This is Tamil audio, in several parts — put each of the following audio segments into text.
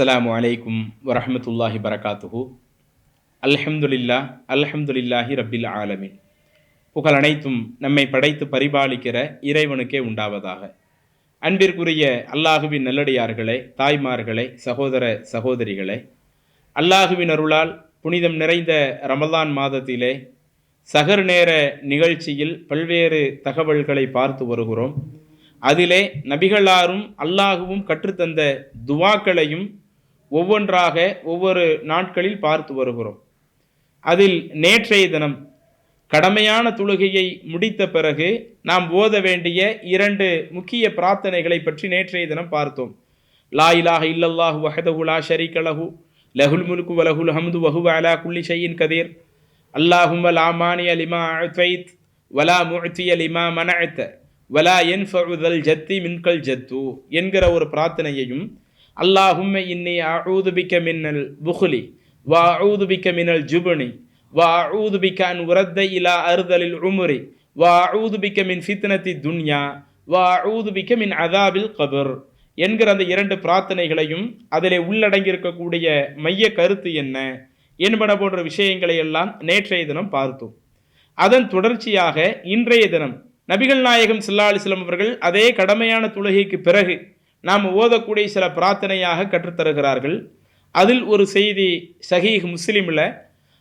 அஸ்ஸலாமு அலைக்கும் வரஹ்மத்துல்லாஹி பரகாத்துஹு. அல்ஹம்துலில்லாஹி ரப்பில் ஆலமீன். புகழ் அனைத்தும் நம்மை படைத்து பரிபாலிக்கிற இறைவனுக்கே உண்டாவதாக. அன்பிற்குரிய அல்லாஹுவின் நல்லடியார்களே, தாய்மார்களே, சகோதர சகோதரிகளே, அல்லாஹுவின் அருளால் புனிதம் நிறைந்த ரமலான் மாதத்திலே சஹர் நேர நிகழ்ச்சியில் பல்வேறு தகவல்களை பார்த்து வருகிறோம். அதிலே நபிகளாரும் அல்லாஹுவும் கற்றுத்தந்த துவாக்களையும் ஒவ்வொன்றாக ஒவ்வொரு நாட்களில் பார்த்து வருகிறோம். அதில் நேற்றைய தினம் கடமையான தொழுகையை முடித்த பிறகு நாம் ஓத வேண்டிய 2 முக்கிய பிரார்த்தனைகளை பற்றி நேற்றைய தினம் பார்த்தோம். லா இலாஹ இல்லல்லாஹு வஹ்தஹு லா ஷரீக லஹு லஹுல் முல்கு வ லஹுல் ஹம்து வ ஹுவ அலா குல்லி ஷைஇன் கதீர் அல்லாஹும்ம லா மானிய லிமா அஅதைத் வலா முஅதிய லிமா மனஅத வலா யன்ஃபஉ தல் ஜத்தி மின்கல் ஜத்து என்கிற ஒரு பிரார்த்தனையையும், அல்லாஹும்ம இன்னி அஊது பிக்க மின்னல் புஹ்லி வ அஊது பிக்க மினல் ஜுப்னி வ அஊது பிக்க அன் உரத்த இலா அர்தலில் உம்ரி வ அஊது பிக்க மின் ஃபித்னத்தி துன்யா வ அஊது பிக்க மின் அதாபில் கபர் என்கிற அந்த 2 பிரார்த்தனைகளையும் அதிலே உள்ளடங்கியிருக்கக்கூடிய மைய கருத்து என்ன என்பன போன்ற விஷயங்களை எல்லாம் நேற்றைய தினம் பார்த்தோம். அதன் தொடர்ச்சியாக இன்றைய தினம் நபிகள் நாயகம் ஸல்லல்லாஹு அலைஹி வஸல்லம் அவர்கள் அதே கடமையான தொழுகைக்கு பிறகு நாம் ஓதக்கூடிய சில பிரார்த்தனையாக கற்றுத்தருகிறார்கள். அதில் ஒரு செய்தி சஹீஹ் முஸ்லிமில்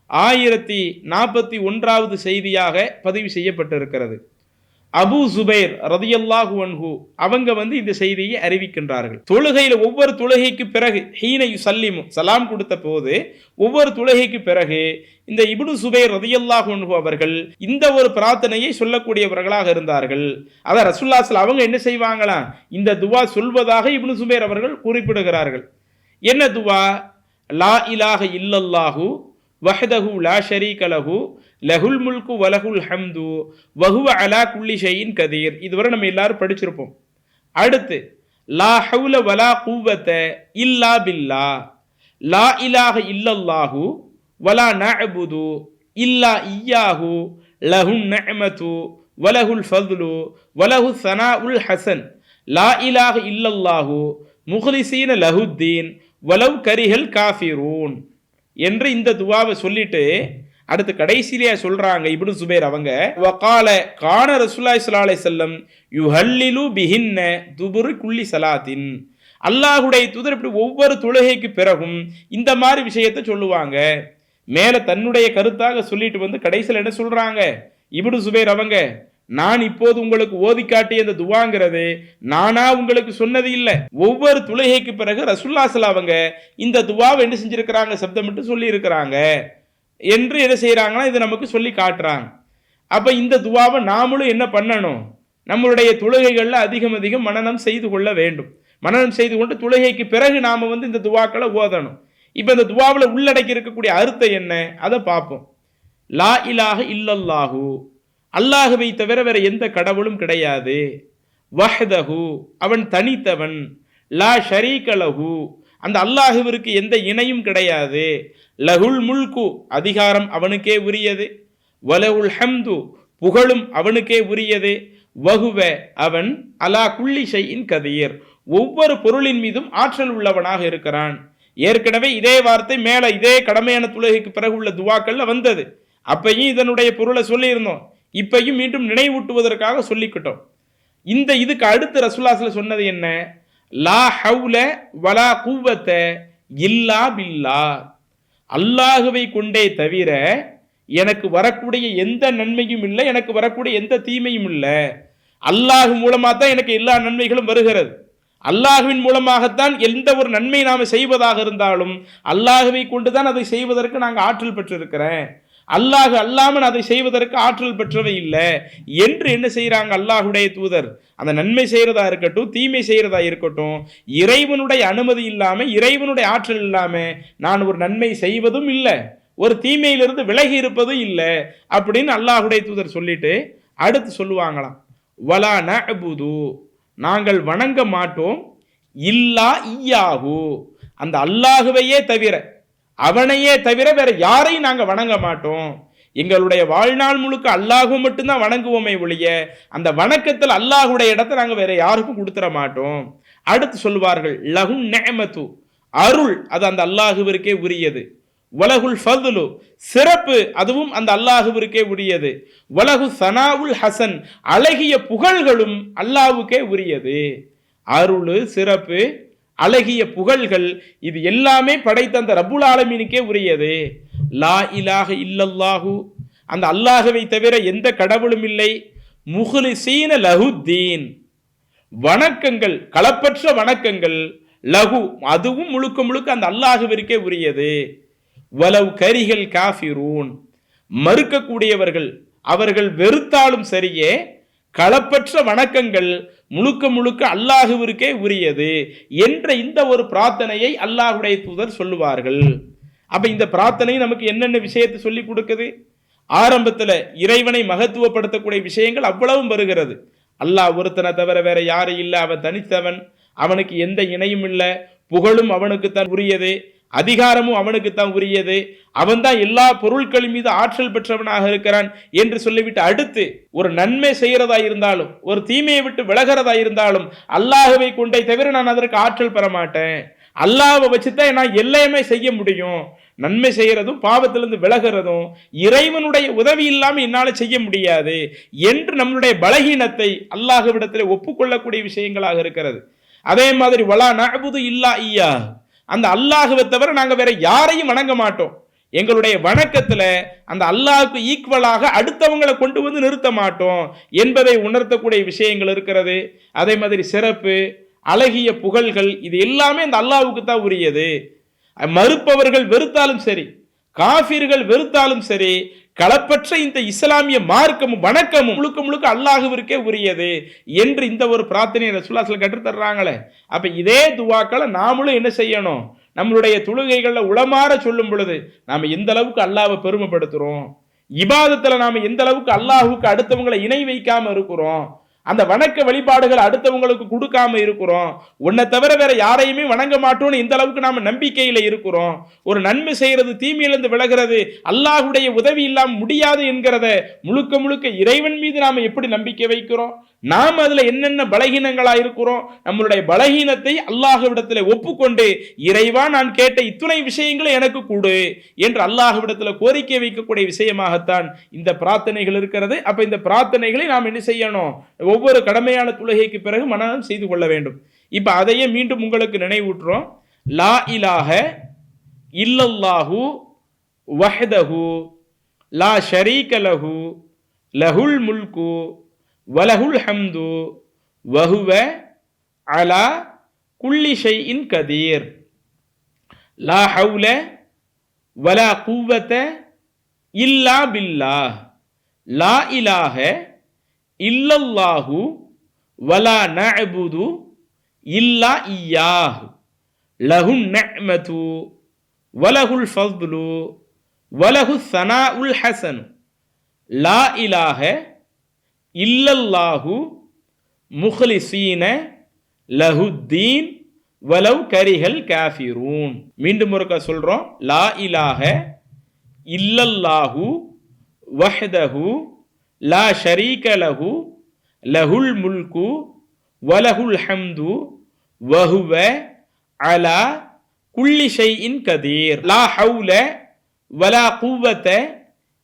1041வது செய்தியாக பதிவு செய்யப்பட்டிருக்கிறது. அபூ சுபைர் ரதியல்லாஹு அன்ஹு அவங்க இந்த செய்தியை அறிவிக்கின்றார்கள். தொழுகையில் ஒவ்வொரு தொழுகைக்கு பிறகு ஹீன யுஸல்லிமு சலாம் கொடுத்த போது ஒவ்வொரு தொழுகைக்கு பிறகு இந்த இப்னு சுபைர் ரதியல்லாஹு அன்ஹு அவர்கள் இந்த ஒரு பிரார்த்தனையை சொல்லக்கூடியவர்களாக இருந்தார்கள். அத ரசூலுல்லாஹி ஸல்லல்லாஹு அவங்க என்ன செய்வாங்களாம், இந்த துவா சொல்வதாக இப்னு சுபைர் அவர்கள் குறிப்பிடுகிறார்கள். என்ன துவா? லா இலாஹ இல்லல்லாஹு வஹ்தஹு லா ஷரீக லஹு லஹுல் முல்கு வலஹுல் ஹம்து வஹுவ அலா குல்லி ஷைஇன் கதீர். இதுவரை நம்ம எல்லாரும் படிச்சிருப்போம். அடுத்து லா ஹவுல வலா குவத்த இல்லா பில்லா லா இலாஹ இல்லல்லாஹு வலா நஅபுது இல்லா இய்யாஹு லஹுன் நிஅமது வலஹுல் ஃபத்லு வலஹு ஸனாஉல் ஹஸன் லா இலாஹ இல்லல்லாஹு முக்லிஸீன லஹுத்தீன் வலவ் கரிஹல் காஃபிரூன் என்று இந்த துவாவை சொல்லிட்டு அடுத்து கடைசியிலே சொல்றாங்க இப்னு சுபைர் அவங்க, வகால கான ரசூலுல்லாஹி ஸல்லல்லாஹு அலைஹி வஸல்லம் யுஹல்லிலு பிஹின்ன துபுர் குல்லி ஸலாத்தின். அல்லாஹ்வுடைய தூதர் இப்படி ஒவ்வொரு தொழுகைக்கு பிறகும் இந்த மாதிரி விஷயத்தை சொல்லுவாங்க. மேல தன்னுடைய கருத்தாக சொல்லிட்டு கடைசியில் என்ன சொல்றாங்க இப்னு சுபைர் அவங்க, நான் இப்போது உங்களுக்கு ஓதி காட்டிய இந்த துவாங்கிறது நானா உங்களுக்கு சொன்னது இல்லை. ஒவ்வொரு தொழுகைக்கு பிறகு ரசூலுல்லாஹி ஸல்லல்லாஹு அவங்க இந்த துவாவை என்ன செஞ்சிருக்கிறாங்க, சப்தமிட்டு சொல்லி இருக்கிறாங்க என்று என்ன செய்யறாங்கன்னா இது நமக்கு சொல்லி காட்டுறாங்க. அப்ப இந்த துவாவை நாமளும் என்ன பண்ணணும், நம்மளுடைய தொழுகைகள்ல அதிகம் மனனம் செய்து கொள்ள வேண்டும். மனனம் செய்து கொண்டு தொழுகைக்கு பிறகு நாம இந்த துவாக்களை ஓதணும். இப்ப இந்த துவாவில் உள்ளடக்கி இருக்கக்கூடிய அர்த்தம் என்ன அதை பார்ப்போம். லா இலாஹ இல்லல்லாஹு அல்லாஹுவை தவிர வேற எந்த கடவுளும் கிடையாது. வஹ்தஹு அவன் தனித்தவன். லா ஷரீக லஹு அந்த அல்லாஹுவிற்கு எந்த இணையும் கிடையாது. லஹுல் முல்கு அதிகாரம் அவனுக்கே உரியது. வலஹுல் ஹம்து புகழும் அவனுக்கே உரியது. வஹுவ அவன் அலா குல்லி ஷைஇன் கதீர் ஒவ்வொரு பொருளின் மீதும் ஆற்றல் உள்ளவனாக இருக்கிறான். ஏற்கனவே இதே வார்த்தை மேல இதே கடமையான தொழுகைக்கு பிறகு உள்ள துவாக்கள்ல வந்தது. அப்பையும் இதனுடைய பொருளை சொல்லியிருந்தோம். இப்பையும் மீண்டும் நினைவூட்டுவதற்காக சொல்லிக்கிட்டோம். இதுக்கு அடுத்து ரசூலுல்லாஹி ஸல்லல்லாஹு அலைஹி சொன்னது என்ன? லா ஹவுல வலா குவத்த இல்லா பில்லா அல்லாஹுவை கொண்டே தவிர எனக்கு வரக்கூடிய எந்த நன்மையும் இல்லை, எனக்கு வரக்கூடிய எந்த தீமையும் இல்லை. அல்லாஹ் மூலமாக தான் எனக்கு எல்லா நன்மைகளும் வருகிறது. அல்லாஹுவின் மூலமாகத்தான் எந்த ஒரு நன்மை நாம செய்வதாக இருந்தாலும் அல்லாஹுவை கொண்டுதான் அதை செய்வதற்கு நாங்கள் ஆற்றல் பெற்றிருக்கிறேன். அல்லாஹ் அல்லாமல் அதை செய்வதற்கு ஆற்றல் பெற்றவை இல்லை என்று என்ன செய்யறாங்க அல்லாஹுடைய தூதர். அந்த நன்மை செய்யறதா இருக்கட்டும், தீமை செய்யறதா இருக்கட்டும், இறைவனுடைய அனுமதி இல்லாம இறைவனுடைய ஆற்றல் இல்லாம நான் ஒரு நன்மை செய்வதும் இல்லை, ஒரு தீமையிலிருந்து விலகி இருப்பதும் இல்லை அப்படின்னு அல்லாஹுடைய தூதர் சொல்லிட்டு அடுத்து சொல்லுவாங்களாம், வலா நஅபுது நாங்கள் வணங்க மாட்டோம், இல்லா இய்யாஹு அந்த அல்லாஹுவையே தவிர அவனையே தவிர வேற யாரையும் நாங்க வணங்க மாட்டோம். எங்களுடைய வாழ்நாள் முழுக்க அல்லாஹு மட்டும்தான் வணங்குவோமே ஒழிய அந்த வணக்கத்தில் அல்லாஹுடைய இடத்தை நாங்கள் வேற யாருக்கும் கொடுத்துட மாட்டோம். அடுத்து சொல்வார்கள் லஹுன் நிஅமது அருள் அது அந்த அல்லாஹுவிற்கே உரியது. வலகுல் ஃபதுலு சிறப்பு அதுவும் அந்த அல்லாஹுவிற்கே உரியது. வலகு சனாவுல் ஹசன் அழகிய புகழ்களும் அல்லாஹ்வுக்கே உரியது. அருள், சிறப்பு, அழகிய புகழ்கள் இது எல்லாமே படைத்த அந்த ரப்புல் ஆலமீனுக்கே உரியது. லா இலாஹ இல்லல்லாஹு அந்த அல்லாஹ்வை தவிர எந்த கடவுளும் இல்லை. முஹ்லிசீன லஹுத்தீன் வணக்கங்கள், களப்பற்ற வணக்கங்கள், லஹு அதுவும் முழுக்க முழுக்க அந்த அல்லாஹ்விற்கே உரியது. வலவ் கரிகள் காஃபிரூன் மறுக்கக்கூடியவர்கள் அவர்கள் வெறுத்தாலும் சரியே களப்பற்ற வணக்கங்கள் முழுக்க முழுக்க அல்லாஹுவிற்கே உரியது என்ற இந்த ஒரு பிரார்த்தனையை அல்லாஹ்வுடைய தூதர் சொல்லுவார்கள். அப்ப இந்த பிரார்த்தனை நமக்கு என்னென்ன விஷயத்தை சொல்லி கொடுக்குது? ஆரம்பத்தில் இறைவனை மகத்துவப்படுத்தக்கூடிய விஷயங்கள் அவ்வளவும் வருகிறது. அல்லாஹ் ஒருத்தனை தவிர வேற யாரும் இல்லை, அவன் தனித்தவன், அவனுக்கு எந்த இணையும் இல்லை, புகழும் அவனுக்கு தான் உரியது, அதிகாரமும் அவனுக்கு தான் உரியது, அவன் தான் எல்லா பொருட்களின் மீது ஆற்றல் பெற்றவனாக இருக்கிறான் என்று சொல்லிவிட்டு அடுத்து ஒரு நன்மை செய்யறதா இருந்தாலும் ஒரு தீமையை விட்டு விலகிறதா இருந்தாலும் அல்லாஹ்வை கொண்டே தவிர நான் அதற்கு ஆற்றல் பெற மாட்டேன், அல்லாஹ்வை வச்சுதான் நான் எல்லாமே செய்ய முடியும், நன்மை செய்யறதும் பாவத்திலிருந்து விலகிறதும் இறைவனுடைய உதவி இல்லாமல் என்னால் செய்ய முடியாது என்று நம்மளுடைய பலகீனத்தை அல்லாஹ்விடத்தில் ஒப்புக்கொள்ளக்கூடிய விஷயங்களாக இருக்கிறது. அதே மாதிரி வலா நஅபுது இல்லா இய்யா அந்த அல்லாஹ்வை தவிர நாங்கள் வேற யாரையும் வணங்க மாட்டோம். எங்களுடைய வணக்கத்துல அந்த அல்லாஹ்வுக்கு ஈக்குவலாக அடுத்தவங்களை கொண்டு வந்து நிறுத்த மாட்டோம் என்பதை உணர்த்தக்கூடிய விஷயங்கள் இருக்கிறது. அதே மாதிரி சிறப்பு, அழகிய புகழ்கள் இது எல்லாமே அந்த அல்லாஹ்வுக்கு தான் உரியது. மறுப்பவர்கள் வெறுத்தாலும் சரி, காஃபிர்கள் வெறுத்தாலும் சரி, களப்பற்ற இந்த இஸ்லாமிய மார்க்கமும் வணக்கமும் முழுக்க முழுக்க அல்லாஹ்விற்கே உரியது என்று இந்த ஒரு பிரார்த்தனையை ரசூலுல்லாஹ் ஸல்லல்லாஹு அலைஹி வஸல்லம் கற்றுத் தர்றாங்களே. அப்ப இதே துவாக்களை நாமளும் என்ன செய்யணும்? நம்மளுடைய தொழுகைகள்ல உளமாற சொல்லும் பொழுது நாம எந்த அளவுக்கு அல்லாஹ்வை பெருமைப்படுத்துறோம், இபாதத்துல நாம எந்த அளவுக்கு அல்லாஹ்வுக்கு அடுத்தவங்களை இணை வைக்காம இருக்கிறோம், அந்த வணக்க வழிபாடுகள் அடுத்தவங்களுக்கு கொடுக்காம இருக்கிறோம், உன்னை தவிர வேற யாரையுமே வணங்க மாட்டோம்னு இந்த அளவுக்கு நாம நம்பிக்கையில இருக்கிறோம், ஒரு நன்மை செய்யறது தீமையிலிருந்து விலகிறது அல்லாஹ்வுடைய உதவி இல்லாம முடியாது என்கிறத முழுக்க முழுக்க இறைவன் மீது நாம எப்படி நம்பிக்கை வைக்கிறோம், நாம் அதுல என்னென்ன பலகீனங்களா இருக்கிறோம், நம்மளுடைய பலகீனத்தை அல்லாஹ்விடத்துல ஒப்புக்கொண்டு இறைவா நான் கேட்ட இத்துணை விஷயங்களை எனக்கு கொடு என்று அல்லாஹ்விடத்துல கோரிக்கை வைக்கக்கூடிய விஷயமாகத்தான் இந்த பிரார்த்தனைகள் இருக்கிறது. அப்ப இந்த பிரார்த்தனைகளை நாம் என்ன செய்யணும்? ஒவ்வொரு கடமையான தொழுகைக்கு பிறகு மனனம் செய்து கொள்ள வேண்டும். இப்ப அதையே மீண்டும் உங்களுக்கு நினைவூட்டுறோம். லா இலாஹ இல்லல்லாஹு வஹ்தஹு லா ஷரீக லஹு லஹுல் முல்கு வலஹுல் ஹம்து வஹுவ அலா குல்லி ஷைஇன் கதீர் லா ஹவுல வலா குவ்வத இல்லா பில்லாஹ் லா இலாஹ இல்லல்லாஹு வலா நஅபுது இல்லா இய்யாஹு லஹுன் நிஅமது வலஹுல் ஃபض்லு வலஹுஸ் ஸனாஉல் ஹஸன் லா இலாஹ இல்லல்லாஹு முஹ்லிசீன லஹுத்தீன் வலவ் கரிஹல் காஃபிரூன். மீண்டும் ஒருக்கா சொல்றோம். லா இலாஹ இல்லல்லாஹு வஹ்தஹு லா ஷரீக லஹு லஹுல் முல்கு வலஹுல் ஹம்து வஹுவ அலா குல்லி ஷைஇன் கதீர் லா ஹவுல வலா குவ்வத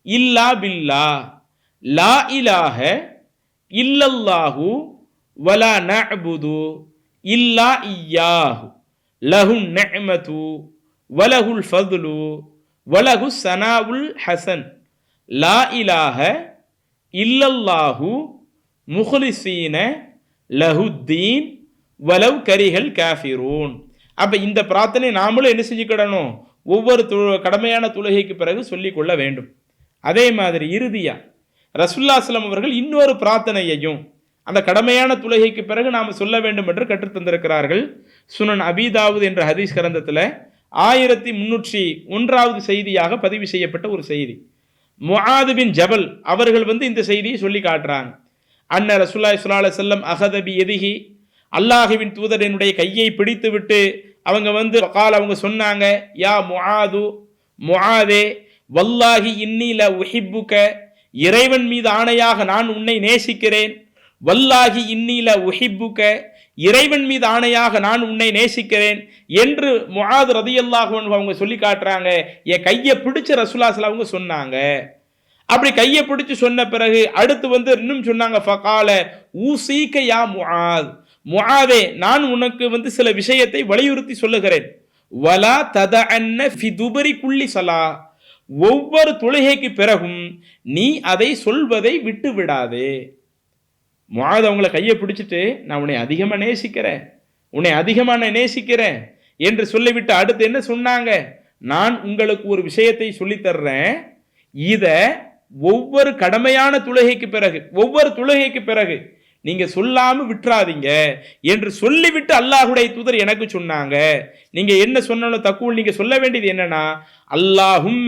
இல்லா பில்லாஹ் லா இலாஹ இல்லல்லாஹு வலா நஅபுது இல்லா இய்யாஹு லஹுன் நிஅமது வலஹுல் ஃபض்லு வலஹுஸ் ஸனாஉல் ஹஸன் லா இலாஹ இல்லல்லாஹு முஹ்லிசீன லஹுத்தீன் வலவ் கரிஹல் காஃபிரூன். அப்ப இந்த பிரார்த்தனை நாமளும் என்ன செஞ்சுக்கிடணும்? ஒவ்வொரு கடமையான தொழுகைக்கு பிறகு சொல்லிக் கொள்ள வேண்டும். அதே மாதிரி இறுதியா ரசூலுல்லாஹி ஸல்லல்லாஹு அலைஹி வஸல்லம் அவர்கள் இன்னொரு பிரார்த்தனையையும் அந்த கடமையான தொழுகைக்கு பிறகு நாம் சொல்ல வேண்டும் என்று கற்றுத் தந்திருக்கிறார்கள். சுனன் அபீ தாவூத் என்ற ஹதீஸ் கிரந்தத்தில் 1301வது செய்தியாக பதிவு செய்யப்பட்ட ஒரு செய்தி. முஆது பின் ஜபல் அவர்கள் இந்த செய்தியை சொல்லி காட்டுறாங்க. அன்ன ரசூலுல்லாஹி ஸல்லல்லாஹு அலைஹி வஸல்லம் அகத பி யதிஹி அல்லாஹ்வின் தூதரினுடைய கையை பிடித்து விட்டு அவங்க சொன்னாங்க, யா முஆது, முஆதே, வல்லாஹி இன்னி ல உஹிப்புக, இறைவன் மீது ஆணையாக நான் உன்னை நேசிக்கிறேன், வல்லாஹி இன்னி ல உஹிப்புக, இறைவன் மீது ஆணையாக நான் உன்னை நேசிக்கிறேன் என்று முஆத் ரலியல்லாஹு அன்ஹு அவங்க சொல்லி காட்டுறாங்க. என் கையை பிடிச்ச ரசூலுல்லாஹி ஸல்லல்லாஹு அலைஹி வஸல்லம் சொன்னாங்க. அப்படி கையை பிடிச்சு சொன்ன பிறகு அடுத்து இன்னும் சொன்னாங்க, ஃபகால ஊசீக யா முஆத், முஆதே நான் உனக்கு சில விஷயத்தை வலியுறுத்தி சொல்லுகிறேன். வலா ததஅன்ன ஃபி துபரி குல்லி ஸலா, ஒவ்வொரு தொழுகைக்கு பிறகும் நீ அதை சொல்வதை விட்டு விடாதே. முஆத் அவங்கள கையை பிடிச்சிட்டு நான் உன்னை அதிகமாக நேசிக்கிறேன், உன்னை அதிகமாக நேசிக்கிறேன் என்று சொல்லிவிட்டு அடுத்து என்ன சொன்னாங்க, நான் உங்களுக்கு ஒரு விஷயத்தை சொல்லித் தர்றேன், இதை ஒவ்வொரு கடமையான தொழுகைக்கு பிறகு நீங்க சொல்லாம விட்டுறாதீங்க என்று சொல்லிவிட்டு அல்லாஹ்வுடைய தூதர் எனக்கு சொன்னாங்க. நீங்க என்ன சொன்னாலும் தக்குல் நீங்க சொல்ல வேண்டியது என்னன்னா, அல்லாஹும்ம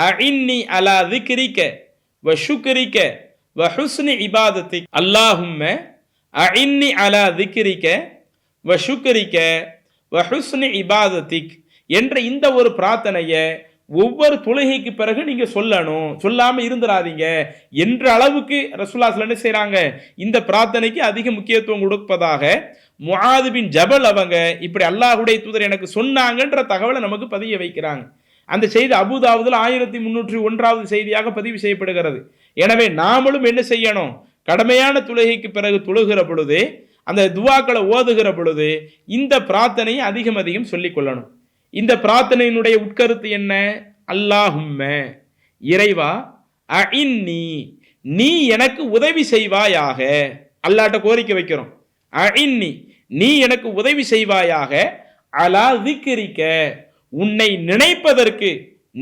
அஇன்னி அலா திக்ரிக வ ஷுக்ரிக வ ஹுஸ்னி இபாதத்திக், அல்லாஹும்ம அஇன்னி அலா திக்ரிக வ ஷுக்ரிக வ ஹுஸ்னி இபாதத்திக் என்ற இந்த ஒரு பிரார்த்தனையை ஒவ்வொரு தொழுகைக்கு பிறகு நீங்க சொல்லணும், சொல்லாம இருந்துடாதீங்க என்ற அளவுக்கு ரசூலுல்லாஹி ஸல்லல்லாஹு அலைஹி வஸல்லம் செய்றாங்க. இந்த பிரார்த்தனைக்கு அதிக முக்கியத்துவம் கொடுப்பதாக முஆத் பின் ஜபல் அவங்க இப்படி அல்லாஹ்வுடைய தூதர் எனக்கு சொன்னாங்கன்ற தகவலை நமக்கு பதிய வைக்கிறாங்க. அந்த செய்தி அபூதாவுதுல 1301வது செய்தியாக பதிவு செய்யப்படுகிறது. எனவே நாமளும் என்ன செய்யணும், கடமையான தொழுகைக்கு பிறகு தொழுகிற பொழுது அந்த துஆக்களை ஓதுகிற பொழுது இந்த பிரார்த்தனையை அதிகம் சொல்லிக் கொள்ளணும். இந்த பிரார்த்தனையினுடைய உட்கருத்து என்ன, அல்லாஹும்ம இறைவா அஇன்னி நீ எனக்கு உதவி செய்வாயாக, அல்லாஹ்ட்ட கோரிக்கை வைக்கிறோம், அஇன்னி நீ எனக்கு உதவி செய்வாயாக, அலா திக்ரிக உன்னை நினைப்பதற்கு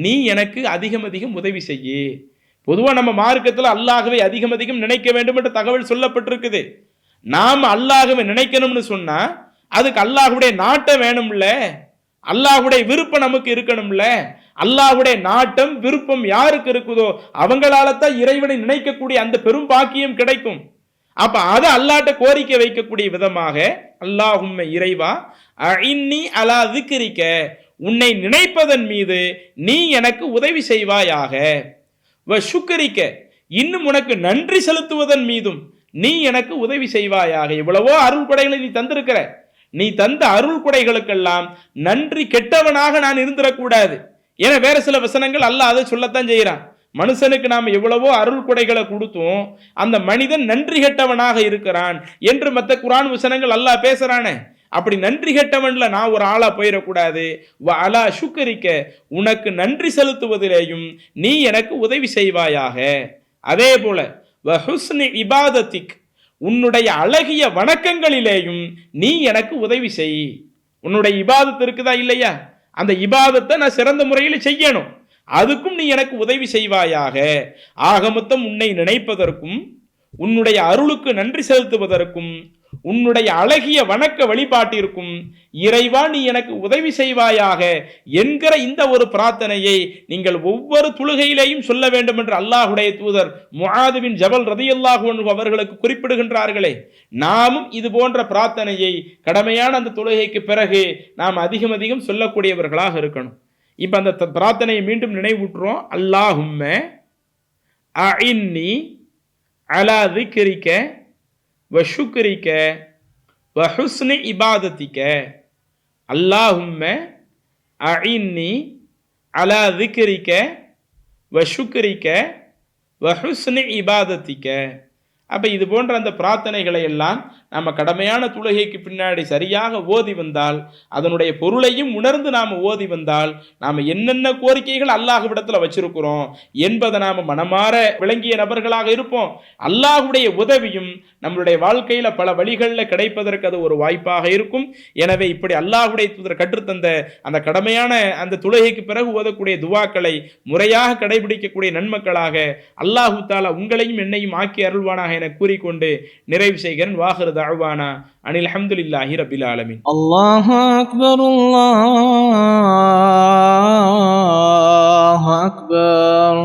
நீ எனக்கு அதிகம் உதவி செய்யு. பொதுவாக நம்ம மார்க்கத்தில் அல்லாஹ்வை அதிகம் நினைக்க வேண்டும் என்ற தகவல் சொல்லப்பட்டிருக்குது. நாம் அல்லாஹ்வை நினைக்கணும்னு சொன்னா அதுக்கு அல்லாஹ்வுடைய நாட்டம் வேணும்ல, அல்லாஹ்வுடைய விருப்பம் நமக்கு இருக்கணும்ல. அல்லாஹ்வுடைய நாட்டம் விருப்பம் யாருக்கு இருக்குதோ அவங்களால தான் இறைவனை நினைக்கக்கூடிய அந்த பெரும் பாக்கியம் கிடைக்கும். அப்ப அதை அல்லாஹ்ட்ட கோரிக்கை வைக்கக்கூடிய விதமாக அல்லாஹும்ம இறைவா அஇன்னி அலா திக்ரிக உன்னை நினைப்பதன் மீது நீ எனக்கு உதவி செய்வாயாக, வ ஷுக்ரிக இன்னும் உனக்கு நன்றி செலுத்துவதன் மீதும் நீ எனக்கு உதவி செய்வாயாக. இவ்வளவோ அருள் கொடைகளை நீ தந்திருக்கிற, நீ தந்த அருள் கொடைகளுக்கெல்லாம் நன்றி கெட்டவனாக நான் இருந்துடக்கூடாது. ஏன்னா வேற சில வசனங்கள் அல்லாஹ் அதை சொல்லத்தான் செய்கிறான். மனுஷனுக்கு நாம் எவ்வளவோ அருள் கொடைகளை கொடுத்தோம், அந்த மனிதன் நன்றி கெட்டவனாக இருக்கிறான் என்று மற்ற குர்ஆன் வசனங்கள் அல்லாஹ் பேசுறானே. அப்படி நன்றி கெட்டவன்ல நான் ஒரு ஆளா போயிடக்கூடாது. வ அலா ஷுக்ரிக உனக்கு நன்றி செலுத்துவதிலேயும் நீ எனக்கு உதவி செய்வாயாக. அதே போல வ ஹுஸ்னி இபாதத்திக் உன்னுடைய அழகிய வணக்கங்களிலேயும் நீ எனக்கு உதவி செய். உன்னுடைய இபாதத்து இருக்குதா இல்லையா, அந்த இபாதத்தை நான் சிறந்த முறையில் செய்யணும், அதுக்கும் நீ எனக்கு உதவி செய்வாயாக. ஆக மொத்தம் உன்னை நினைப்பதற்கும் உன்னுடைய அருளுக்கு நன்றி செலுத்துவதற்கும் உன்னுடைய அழகிய வணக்க வழிபாட்டிற்கும் இறைவா நீ எனக்கு உதவி செய்வாயாக என்கிற இந்த ஒரு பிரார்த்தனையை நீங்கள் ஒவ்வொரு தொழுகையிலேயும் சொல்ல வேண்டும் என்று அல்லாஹ்வுடைய தூதர் முஆத் பின் ஜபல் ரலியல்லாஹு அன்ஹு அவர்களுக்கு குறிப்பிடுகின்றார்களே. நாமும் இது போன்ற பிரார்த்தனையை கடமையான அந்த தொழுகைக்கு பிறகு நாம் அதிகம் சொல்லக்கூடியவர்களாக இருக்கணும். இப்ப அந்த பிரார்த்தனையை மீண்டும் நினைவூட்டுறோம். அல்லாஹும்ம அஇன்னி அலா திக்ரிக வ ஷுக்ரிக வ ஹுஸ்னி இபாதத்திக, அல்லாஹும்ம அஇன்னி அலா திக்ரிக வ ஷுக்ரிக வ ஹுஸ்னி இபாதத்திக. அப்ப இது போன்ற அந்த பிரார்த்தனைகளை எல்லாம் நம்ம கடமையான தொழுகைக்கு பின்னாடி சரியாக ஓதி வந்தால், அதனுடைய பொருளையும் உணர்ந்து நாம் ஓதி வந்தால், நாம் என்னென்ன கோரிக்கைகள் அல்லாஹ்விடத்தில் வச்சிருக்கிறோம் என்பதை நாம் மனமாற விளங்கிய நபர்களாக இருப்போம். அல்லாஹ்வுடைய உதவியும் நம்மளுடைய வாழ்க்கையில பல வழிகளில் கிடைப்பதற்கு அது ஒரு வாய்ப்பாக இருக்கும். எனவே இப்படி அல்லாஹ்வுடைய தூதர் கற்றுத்தந்த அந்த கடமையான அந்த தொழுகைக்கு பிறகு ஓதக்கூடிய துவாக்களை முறையாக கடைபிடிக்கக்கூடிய நன்மக்களாக அல்லாஹு தஆலா உங்களையும் என்னையும் ஆக்கி அருள்வானாக என கூறிக்கொண்டு நிறைவு செய்கிறேன். வாஹிரு தஅவானா அனில் ஹம்துலில்லாஹி ரப்பில் ஆலமீன். அல்லாஹு அக்பர், அல்லாஹு அக்பர்.